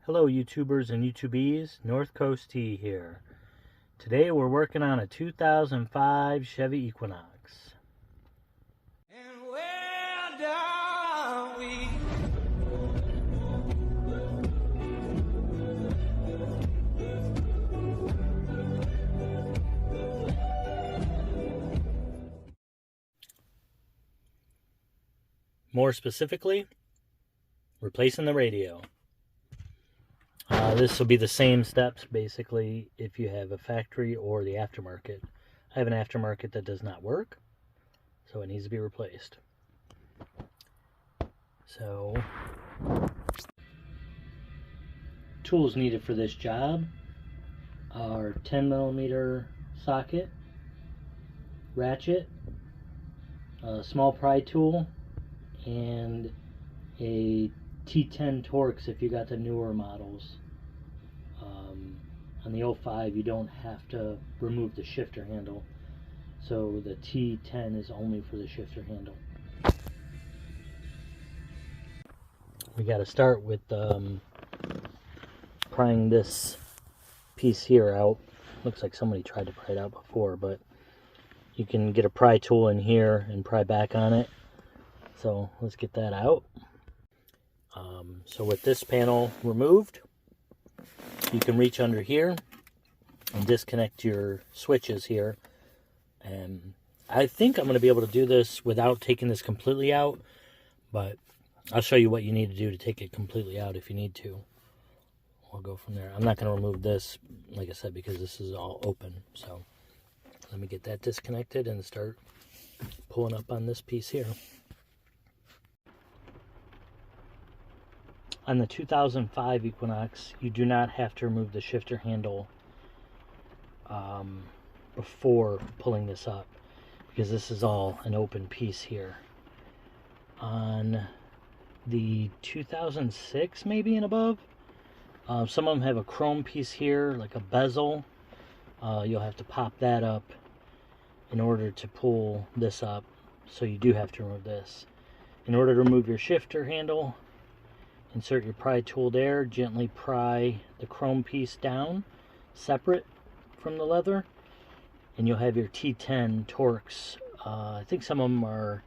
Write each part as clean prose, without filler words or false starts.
Hello YouTubers and YouTubees, North Coast T here. Today we're working on a 2005 Chevy Equinox. And where are we? More specifically, replacing the radio. This will be the same steps basically if you have a factory or the aftermarket. I have an aftermarket that does not work, so it needs to be replaced. So, tools needed for this job are 10mm socket, ratchet, a small pry tool, and a T10 Torx if you got the newer models. On the 05 you don't have to remove the shifter handle, so the T10 is only for the shifter handle. We got to start with prying this piece here out. Looks like somebody tried to pry it out before, but you can get a pry tool in here and pry back on it. So let's get that out. So with this panel removed, you can reach under here and disconnect your switches here. And I think I'm going to be able to do this without taking this completely out, but I'll show you what you need to do to take it completely out if you need to. We'll go from there. I'm not going to remove this, like I said, because this is all open. So let me get that disconnected and start pulling up on this piece here. On the 2005 Equinox, you do not have to remove the shifter handle before pulling this up, because this is all an open piece here. On the 2006 maybe and above, some of them have a chrome piece here, like a bezel. You'll have to pop that up in order to pull this up, so you do have to remove this. In order to remove your shifter handle, insert your pry tool there, gently pry the chrome piece down, separate from the leather, and you'll have your T10 Torx. I think some of them are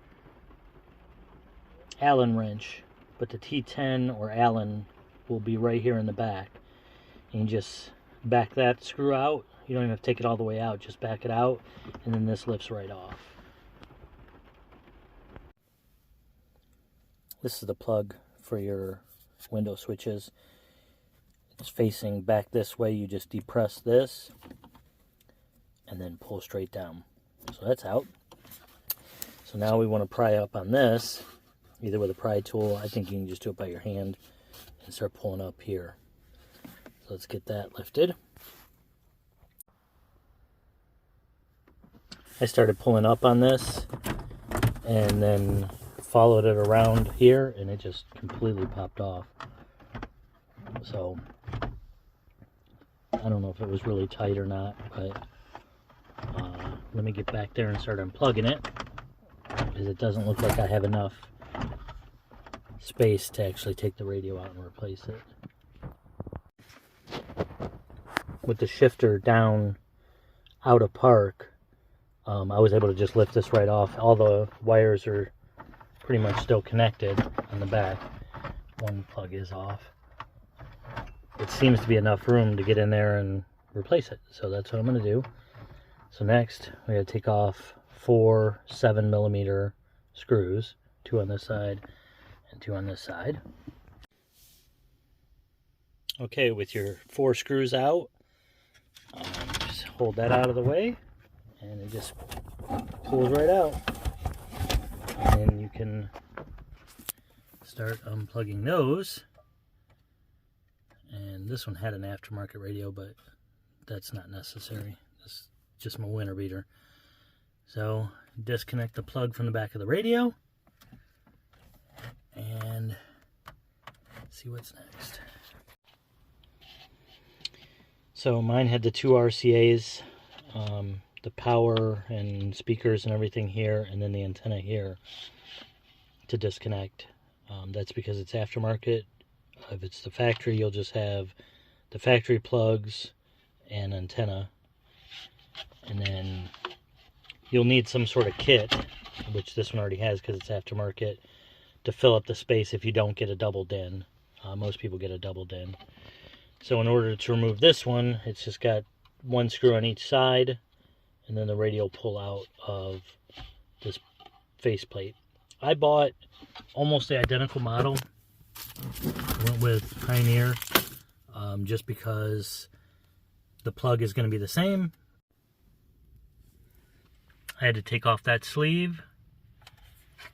Allen wrench, but the T10 or Allen will be right here in the back. And you just back that screw out. You don't even have to take it all the way out, just back it out, and then this lifts right off. This is the plug for your window switches. It's facing back this way. You just depress this and then pull straight down. So that's out. So now we want to pry up on this, either with a pry tool. I think you can just do it by your hand and start pulling up here. So let's get that lifted. I started pulling up on this and then followed it around here, and it just completely popped off. So I don't know if it was really tight or not, but let me get back there and start unplugging it, because it doesn't look like I have enough space to actually take the radio out and replace it. With the shifter down out of park, I was able to just lift this right off. All the wires are pretty much still connected on the back. One plug is off. It seems to be enough room to get in there and replace it, so that's what I'm going to do. So next we got to take off 4 7mm screws, 2 on this side and 2 on this side. Okay, with your 4 screws out, just hold that out of the way and it just pulls right out. And then you can start unplugging those. And this one had an aftermarket radio, but that's not necessary. This is just my winter beater. So disconnect the plug from the back of the radio and see what's next. So mine had the 2 RCAs, the power and speakers and everything here, and then the antenna here to disconnect. That's because it's aftermarket. If it's the factory, you'll just have the factory plugs and antenna. And then you'll need some sort of kit, which this one already has because it's aftermarket, to fill up the space if you don't get a double DIN. Most people get a double DIN. So in order to remove this one, it's just got one screw on each side, and then the radial pull out of this faceplate. I bought almost the identical model. I went with Pioneer just because the plug is going to be the same. I had to take off that sleeve,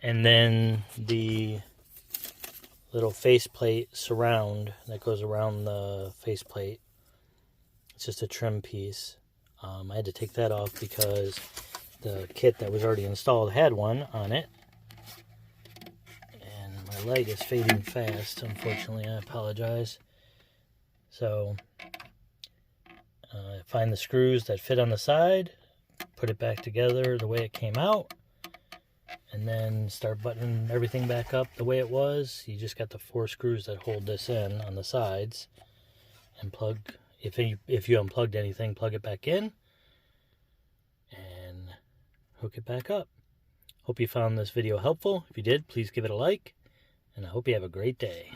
and then the little faceplate surround that goes around the faceplate. It's just a trim piece. I had to take that off because the kit that was already installed had one on it. And my light is fading fast, unfortunately. I apologize. So, find the screws that fit on the side, put it back together the way it came out, and then start buttoning everything back up the way it was. You just got the 4 screws that hold this in on the sides, and plug, if you unplugged anything, plug it back in and hook it back up. Hope you found this video helpful. If you did, please give it a like, and I hope you have a great day.